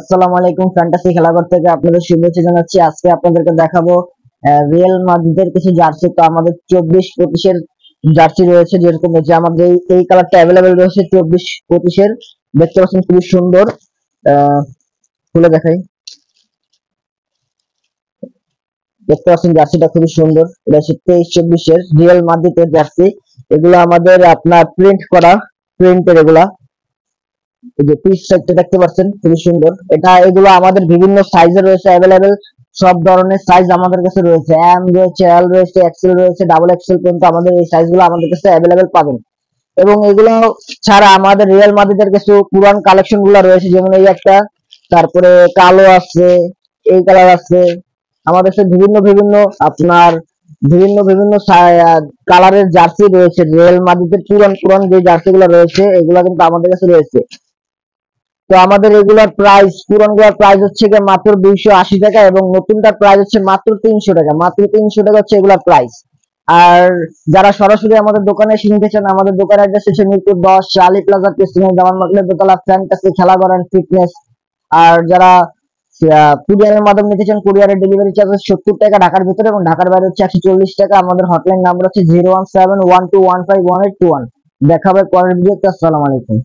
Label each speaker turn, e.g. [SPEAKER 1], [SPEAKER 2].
[SPEAKER 1] আসসালামু আলাইকুম। ফ্যান্টাসি খেলাঘর থেকে আপনাদের শুভেচ্ছা জানাচ্ছি। আজকে আপনাদেরকে দেখাবো রিয়াল মাদ্রিদের কিছু জার্সি। তো আমাদের 24-25 এর জার্সি রয়েছে, যেরকম যে আমাদের এই কালারটা অ্যাভেলেবেল রয়েছে 24-25 এর। দেখতে পাচ্ছেন খুবই সুন্দর। খুলে দেখাই। দেখতে পাচ্ছেন জার্সিটা খুবই সুন্দর। এটা হচ্ছে 23-24 এর রিয়াল মাদ্রিদের জার্সি। এগুলো আমাদের আপনার প্রিন্ট করা, প্রিন্টের এগুলা। এই যে পিস সেটটা দেখতে পাচ্ছেন খুবই সুন্দর। এগুলো আমাদের বিভিন্ন সাইজে রয়েছে অ্যাভেলেবেল। সব ধরনের সাইজ আমাদের কাছে রয়েছে, এম রয়েছে, এল রয়েছে, এক্সেল রয়েছে, ডাবল এক্সেল পর্যন্ত আমাদের এই সাইজগুলো আমাদের কাছে অ্যাভেলেবেল পাবেন। এবং এগুলো ছাড়া আমাদের রিয়াল মাদ্রিদের কিছু পুরান কালেকশন গুলো রয়েছে, যেমন এই একটা, তারপরে কালো আছে, এই কালার আছে। আমাদের কাছে বিভিন্ন বিভিন্ন আপনার বিভিন্ন বিভিন্ন কালারের জার্সি রয়েছে। রিয়াল মাদ্রিদের পুরান পুরান যে জার্সি গুলো রয়েছে এগুলো কিন্তু আমাদের কাছে রয়েছে। তো আমাদের রেগুলার প্রাইস, পুরানগুলোর প্রাইস হচ্ছে গিয়ে মাত্র 280 টাকা, এবং নতুনটার প্রাইস হচ্ছে মাত্র 300 টাকা। মাত্র 300 টাকা হচ্ছে এগুলার প্রাইস। আর যারা সরাসরি আমাদের দোকানে এসে নিতে চান, আমাদের দোকানের অ্যাড্রেস হচ্ছে মিরপুর 10, আলী প্লাজার পেছনে জামান মার্কেটের দোতলা, ফ্যান্টাসি খেলাঘর এন্ড ফিটনেস। আর যারা কুরিয়ারের মাধ্যমে নিতে চান, কুরিয়ারের ডেলিভারি চার্জ 70 টাকা ঢাকার ভিতরে, এবং ঢাকার বাইরে হচ্ছে 140 টাকা। আমাদের হটলাইন নাম্বার হচ্ছে 01712151821। দেখা হবে পরের ভিডিওতে। আসসালামু আলাইকুম।